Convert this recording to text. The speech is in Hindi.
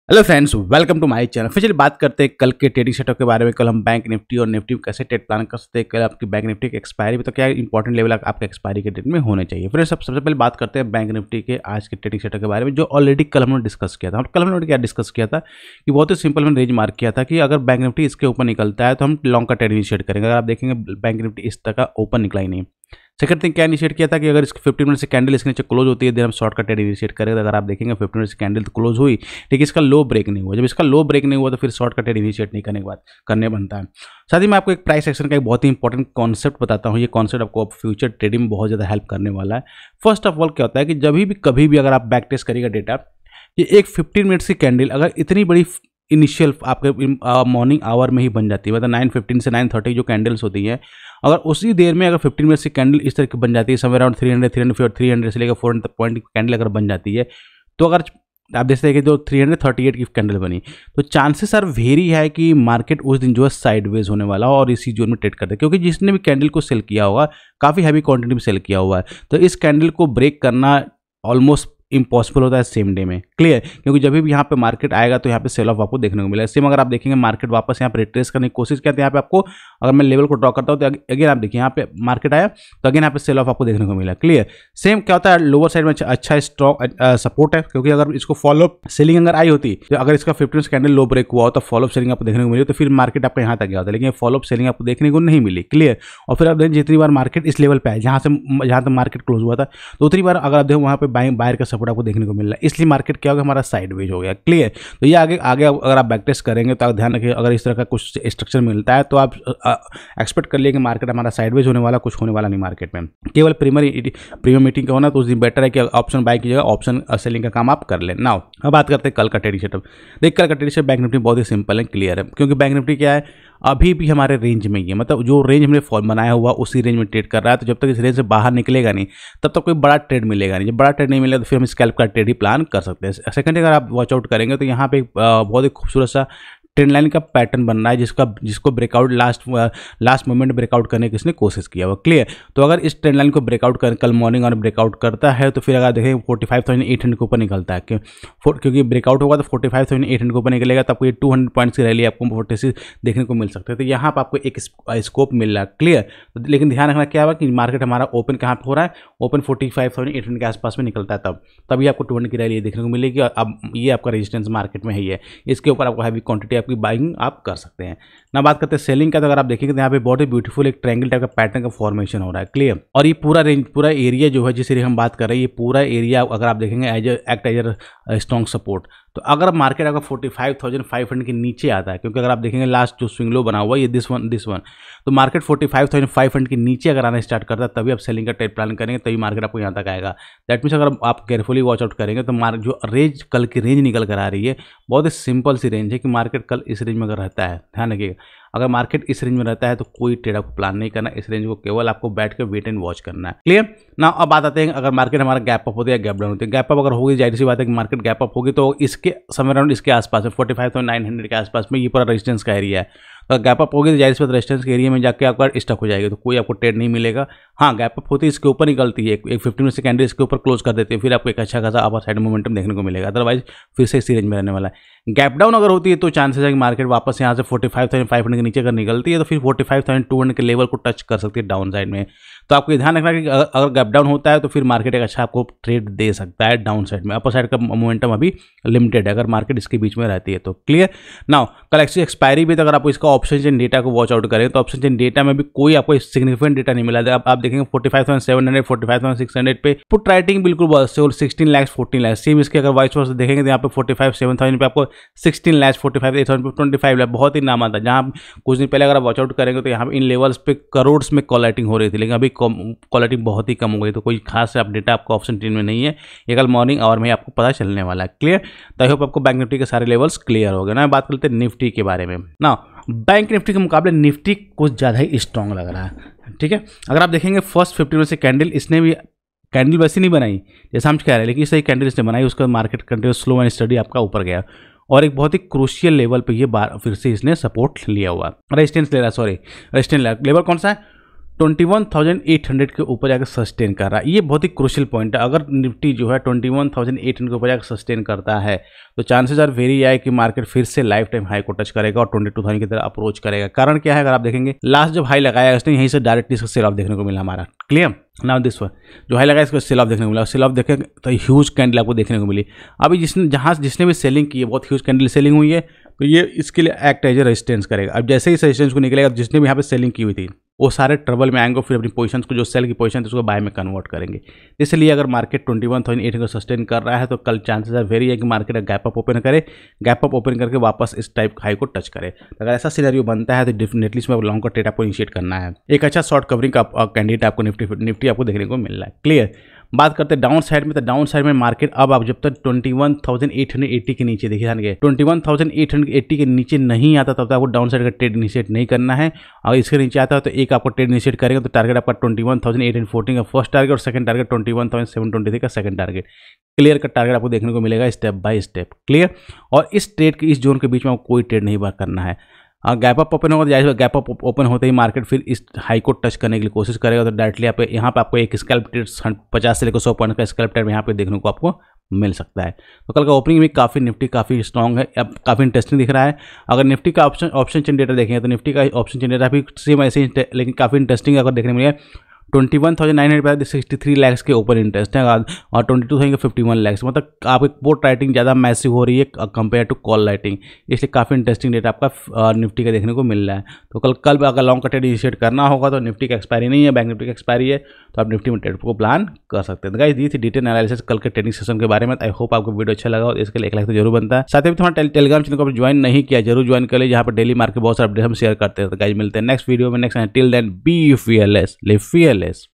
Hello friends, welcome to my channel. फिर चलिए बात करते हैं कल के ट्रेडिंग सेटअप के बारे में। कल हम बैंक निफ्टी और निफ्टी कैसे ट्रेड प्लान कर सकते हैं। कल आपकी बैंक निफ्टी की एक्सपायरी भी, तो क्या इंपॉर्टेंट लेवल आपके एक्सपायरी के डेट में होने चाहिए। फिर सबसे पहले बात करते हैं बैंक निफ्टी के आज के ट्रेडिंग सेटअप के बारे में, जो ऑलरेडी कल हमने डिस्कस किया था। कल हमने क्या डिस्कस किया था कि बहुत ही सिंपल हमने रेंज मार्क किया था कि अगर बैंक निफ्टी इसके ऊपर निकलता है तो हम लॉन्ग का ट्रेड इनिशिएट करेंगे। अगर आप देखेंगे बैंक निफ्टी इस तरह का ओपन निकला ही नहीं। सेकंड थिंग क्या इनिशिएट किया था कि अगर इसकी 15 मिनट से कैंडल इसके नीचे क्लोज होती है देन हम शॉर्ट का ट्रेड इनिशिएट करेंगे। अगर आप देखेंगे 15 मिनट से कैंडल तो क्लोज हुई, लेकिन इसका लो ब्रेक नहीं हुआ। जब इसका लो ब्रेक नहीं हुआ तो फिर शॉर्ट का ट्रेड इनिशिएट नहीं करने के बाद करने बनता है। साथ ही मैं आपको एक प्राइस एक्शन का एक बहुत ही इंपॉर्टेंट कॉन्सेप्ट बताता हूँ। ये कॉन्सेप्ट आपको फ्यूचर ट्रेडिंग में बहुत ज़्यादा हेल्प करने वाला है। फर्स्ट ऑफ ऑल क्या होता है कि जब भी कभी भी अगर आप बैक टेस्ट करिएगा डेटा, ये एक 15 मिनट्स की कैंडल अगर इतनी बड़ी इनिशियल आपके मॉर्निंग आवर में ही बन जाती है, मतलब 9:15 से 9:30 जो कैंडल्स होती हैं, अगर उसी देर में अगर 15 मिनट से कैंडल इस तरह की बन जाती है, समवेयर अराउंड 300 से लेकर 400 पॉइंट की कैंडल अगर बन जाती है, तो अगर आप देखते हैं कि जो 338 की कैंडल बनी, तो चांसेस आर वेरी है कि मार्केट उस दिन जो है साइडवेज होने वाला और इसी जोन में ट्रेड करते हैं, क्योंकि जिसने भी कैंडल को सेल किया होगा काफ़ी हैवी क्वांटिटी में सेल किया हुआ है, तो इस कैंडल को ब्रेक करना ऑलमोस्ट इम्पॉसिबल होता है सेम डे में। क्लियर, क्योंकि जब भी यहाँ पे मार्केट आएगा तो यहाँ पे सेल ऑफ आपको देखने को मिलेगा। सेम अगर आप देखेंगे मार्केट वापस यहाँ पे रिट्रेस करने की कोशिश करते हैं, यहाँ पे आपको अगर मैं लेवल को ड्रॉ करता हूँ तो अगेन आप देखिए यहाँ पे मार्केट आया तो अगेन यहाँ पे सेल ऑफ आपको देखने को मिला। क्लियर, सेम क्या होता है लोअर साइड में अच्छा स्ट्रॉन्ग सपोर्ट है, क्योंकि अगर इसको फॉलोअप सेलिंग अगर आई होती तो अगर इसका 15 कैंडल लो ब्रेक हुआ तो फॉलोअप सेलिंग आपको देखने को मिली, तो फिर मार्केट आपका यहाँ तक गया होता है, लेकिन फॉलोअप सेलिंग आपको देखने को नहीं मिली। क्लियर, और फिर आप जितनी बार मार्केट इस लेवल पे आए जहाँ तक मार्केट क्लोज हुआ था, तो उतनी बार अगर आप देखो वहाँ पे बायर का सपोर्ट आपको देखने को मिल रहा है, इसलिए मार्केट क्या होगा हमारा साइडवेज हो गया। क्लियर, तो ये आगे अगर आप बैक टेस्ट करेंगे तो आप ध्यान रखिए, अगर इस तरह का कुछ स्ट्रक्चर मिलता है तो आप एक्सपेक्ट कर लिए कि मार्केट हमारा साइडवेज होने वाला, कुछ होने वाला नहीं मार्केट में। केवल प्रीमियम मीटिंग का होना तो उस दिन बेटर है कि ऑप्शन बाय की जगह ऑप्शन सेलिंग का काम आप कर लें। नाउ अब बात करते हैं कल का ट्रेडिंग सेटअप। देख कल का ट्रेडिंग सेटअप बैंक निफ्टी बहुत ही सिंपल है, क्लियर है, क्योंकि बैंक निफ्टी क्या है अभी भी हमारे रेंज में ही है, मतलब जो रेंज हमने बनाया हुआ उसी रेंज में ट्रेड कर रहा है। तो जब तक इस रेंज से बाहर निकलेगा नहीं तब तक कोई बड़ा ट्रेड मिलेगा नहीं। जब बड़ा ट्रेड नहीं मिलेगा तो फिर हम स्कैल्प का ट्रेड ही प्लान कर सकते हैं। सेकंड अगर आप वॉच आउट करेंगे तो यहाँ पे बहुत ही खूबसूरत सा ट्रेंड लाइन का पैटर्न बन रहा है, जिसको ब्रेकआउट लास्ट मोमेंट ब्रेकआउट करने की इसने कोशिश किया हुआ। क्लियर, तो अगर इस ट्रेंड लाइन को ब्रेकआउट कर कल मॉर्निंग और ब्रेकआउट करता है तो फिर अगर देखें 45,800 के ऊपर निकलता है, क्योंकि ब्रेकआउट होगा तो 45,800 के ऊपर निकलेगा तो आपको ये 200 पॉइंट्स की रैली आपको 46 देखने को मिल सकते हैं। तो यहाँ पर आपको एक स्कोप मिल रहा है। क्लियर, लेकिन ध्यान रखना क्या हुआ कि मार्केट हमारा ओपन कहाँ पर हो रहा है, ओपन 45,800 के आसपास में निकलता है, तभी आपको 200 की रैली देखने को मिलेगी। अब ये आपका रेजिस्टेंस मार्केट में ही है, इसके ऊपर आपको हैवी क्वांटिटी आपकी बाइंग आप कर सकते हैं ना। बात करते हैं सेलिंग का, तो अगर आप देखेंगे तो यहाँ पे बहुत ही ब्यूटीफुल एक ट्रायंगल टाइप का पैटर्न का फॉर्मेशन हो रहा है। क्लियर, और ये पूरा रेंज पूरा एरिया जो है जिस एरिया हम बात कर रहे हैं, ये पूरा एरिया अगर आप देखेंगे act as a strong support. तो अगर मार्केट अगर 45,500 के नीचे आता है, क्योंकि अगर आप देखेंगे लास्ट जो स्विंग लो बना हुआ है ये दिस वन, तो मार्केट 45,500 के नीचे अगर आना स्टार्ट करता है तभी आप सेलिंग का ट्रेड प्लान करेंगे, तभी मार्केट आपको यहाँ तक आएगा। दैट मीन्स अगर आप केयरफुली वॉच आउट करेंगे तो मार्केट जो रेंज कल की रेंज निकल कर आ रही है बहुत ही सिंपल सी रेंज है कि मार्केट कल इस रेंज में अगर रहता है, ध्यान रखिएगा, अगर मार्केट इस रेंज में रहता है तो कोई ट्रेड आपको प्लान नहीं करना, इस रेंज को केवल आपको बैठ कर वेट एंड वॉच करना है। क्लियर ना। अब बात आते हैं अगर मार्केट हमारा गैप अप होती है या गैप डाउन होती है। गैप अप अगर होगी, जाहिर सी बात है कि मार्केट गैप अप होगी तो इसके समय अराउंड इसके आसपास में 45,900 के आसपास में ये पूरा रेजिस्टेंस का एरिया है। तो गैप अप होगी तो जाहिर सी बात रेजिस्टेंस के एरिया में जाके आपका स्टक हो जाएगी, तो कोई आपको ट्रेड नहीं मिलेगा। हाँ, गैप अप होती है इसके ऊपर निकलती है, एक 15 मिनट से कैंडल इसके ऊपर क्लोज कर देते हैं, फिर आपको एक अच्छा खासा अपर साइड मोमेंटम देखने को मिलेगा, अदरवाइज फिर से इसी रेंज में रहने वाला है। गैप डाउन अगर होती है तो चांसेस है कि मार्केट वापस यहाँ से 45,500 के नीचे अगर निकलती है तो फिर 45,200 के लेवल को टच कर सकती है डाउन साइड में। तो आपको ध्यान रखना कि अगर गैप डाउन होता है तो फिर मार्केट एक अच्छा आपको ट्रेड दे सकता है डाउन साइड में। अपर साइड का मोमेंटम अभी लिमिटेड है अगर मार्केट इसके बीच में रहती है तो। क्लियर नाउ, कल एक्सपायरी भी, तो अगर आप इसका ऑप्शन चेन डेटा को वॉच आउट करें तो ऑप्शन चेन डेटा में भी कोई आपको सिग्निफिकेंट डेटा नहीं मिला। आप देखेंगे 45,700 45,600 पे पुट राइटिंग बिल्कुल बस 16 लाख 14 लाख। सेम इसके अगर वाइस वर्स देखेंगे तो यहाँ पे 45,700 पे आपको 16 लाख 45,800 पे 25 लाख, बहुत ही नाम आता है। जहाँ कुछ दिन पहले अगर आप वॉच आउट करेंगे तो यहाँ पे इन लेवल्स पे करोड़ में कॉल राइटिंग हो रही थी, लेकिन अभी कॉल राइटिंग बहुत ही कम हो गई, तो कोई खास आप डेटा आपको ऑप्शन चेन में नहीं है। ये कल मॉर्निंग आवर में आपको पता चलने वाला है। क्लियर, तो आई होप आपको बैंक निफ्टी के सारे लेवल्स क्लियर हो गए ना। बात करते हैं निफ्टी के बारे में ना। बैंक निफ्टी के मुकाबले निफ्टी कुछ ज़्यादा ही स्ट्रॉन्ग लग रहा है। ठीक है, अगर आप देखेंगे फर्स्ट 50 मिनट से कैंडल इसने भी कैंडल वैसे नहीं बनाई जैसा हम कह रहे हैं, लेकिन सही कैंडल इसने बनाई, उसका market continuous slow and study आपका ऊपर गया और एक बहुत ही क्रूशियल लेवल पे ये बार फिर से इसने सपोर्ट लिया हुआ, रेजिस्टेंस ले रहा है, सॉरी रेजिस्टेंस लेवल कौन सा है 21,800 के ऊपर जाकर सस्टेन कर रहा है। ये बहुत ही क्रूशियल पॉइंट है। अगर निफ्टी जो है 21,800 के ऊपर जाकर सस्टेन करता है तो चांसेस आर वेरी हाई कि मार्केट फिर से लाइफ टाइम हाई को टच करेगा और 22,000 की तरह अप्रोच करेगा। कारण क्या है, अगर आप देखेंगे लास्ट जब हाई लगाया उसने यहीं से डायरेक्टली इसका सेल ऑफ देखने को मिला हमारा। क्लियर। नाउ दिस वन जो हाई लगाया इसको सेल ऑफ देखने को मिला, सेल ऑफ देखें तो ह्यूज कैंडल आपको देखने को मिली। अभी जिसने भी सेलिंग की है बहुत ह्यूज कैंडल सेलिंग हुई है, तो ये इसके लिए एक्ट एज ए रेजिस्टेंस करेगा। अब जैसे ही रेजिस्टेंस को निकलेगा, जिसने भी यहाँ पे सेलिंग की हुई थी वो सारे ट्रबल में आएंगे, फिर अपनी पोजीशंस को जो सेल की पोजीशन थी उसको बाय में कन्वर्ट करेंगे। इसलिए अगर मार्केट 21,800 को सस्टेन कर रहा है तो कल चांसेस आर वेरी है कि मार्केट गैप अप ओपन करे, गैप अप ओपन करके वापस इस टाइप हाई को टच करे। अगर ऐसा सिनेरियो बनता है तो डेफिनेटली इसमें लॉन्ग का ट्रेड आपको इनिशिएट करना है। एक अच्छा शॉर्ट कवरिंग का कैंडिडेट आपको निफ्टी आपको देखने को मिल रहा है। क्लियर। बात करते हैं डाउन साइड में, तो डाउन साइड में मार्केट अब आप जब तक 21,880 के नीचे देखिए, 21,880 के नीचे नहीं आता तब तक आपको डाउन साइड का ट्रेड इनिशिएट नहीं करना है। अगर इसके नीचे आता है तो एक आपको ट्रेड इनिशिएट करेगा तो टारगेट आपका 21,814 का फर्स्ट टारगेट और सेकंड टारगेट 21,723 का सेकंड टारगेट। क्लियर का टारगेट आपको देखने को मिलेगा स्टेप बाय स्टेप। क्लियर। और इस ट्रेड के इस जोन के बीच में आपको कोई ट्रेड नहीं करना है। गैप अप ओपन होगा तो जाहिर गैप अप ओपन होते ही मार्केट फिर इस हाई को टच करने के लिए कोशिश करेगा, तो डायरेक्टली यहाँ पे आपको एक स्कैल्प ट्रेड 50 से लेकर 100 पॉइंट का स्कैल्प ट्रेड यहाँ पे देखने को आपको मिल सकता है। तो कल का ओपनिंग भी काफ़ी निफ्टी काफ़ी स्ट्रॉन्ग है, अब काफ़ी इंटरेस्टिंग दिख रहा है। अगर निफ्टी का ऑप्शन चेन डेटा देखेंगे तो निफ्टी का ऑप्शन चेन डेटा भी सेम ऐसे ही लेकिन काफ़ी इंटरेस्टिंग अगर देखने मिले 21,963 लैक्स के ऊपर इंटरेस्ट है और 22,000 के 51 लैक्स, मतलब आपकी पोर्ट राइटिंग ज़्यादा मैसिव हो रही है कंपेयर टू कॉल राइटिंग, इसलिए काफ़ी इंटरेस्टिंग डेटा आपका निफ्टी का देखने को मिल रहा है। तो कल अगर लॉन्ग का ट्रेड इनिशिएट करना होगा तो निफ्टी का एक्सपायरी नहीं है, बैंक निफ्टी का एक्सपायरी है, तो आप निफ्टी में ट्रेड को प्लान कर सकते हैं। गाइस दी थी डिटेल एनालिसिस कल के ट्रेडिंग सेशन के बारे में। आई होप आपको वीडियो अच्छा लगा और इसके लिए एक लाइक तो जरूर बनता है। साथ ही तुम्हारा टेलीग्राम चैनल को ज्वाइन नहीं किया जरूर ज्वाइन कर ले, जहाँ पर डेली मार्केट बहुत सारे अपडेट हम शेयर करते हैं। तो गाइस मिलते हैं नेक्स्ट वीडियो में next. Till then be fearless, live fearless.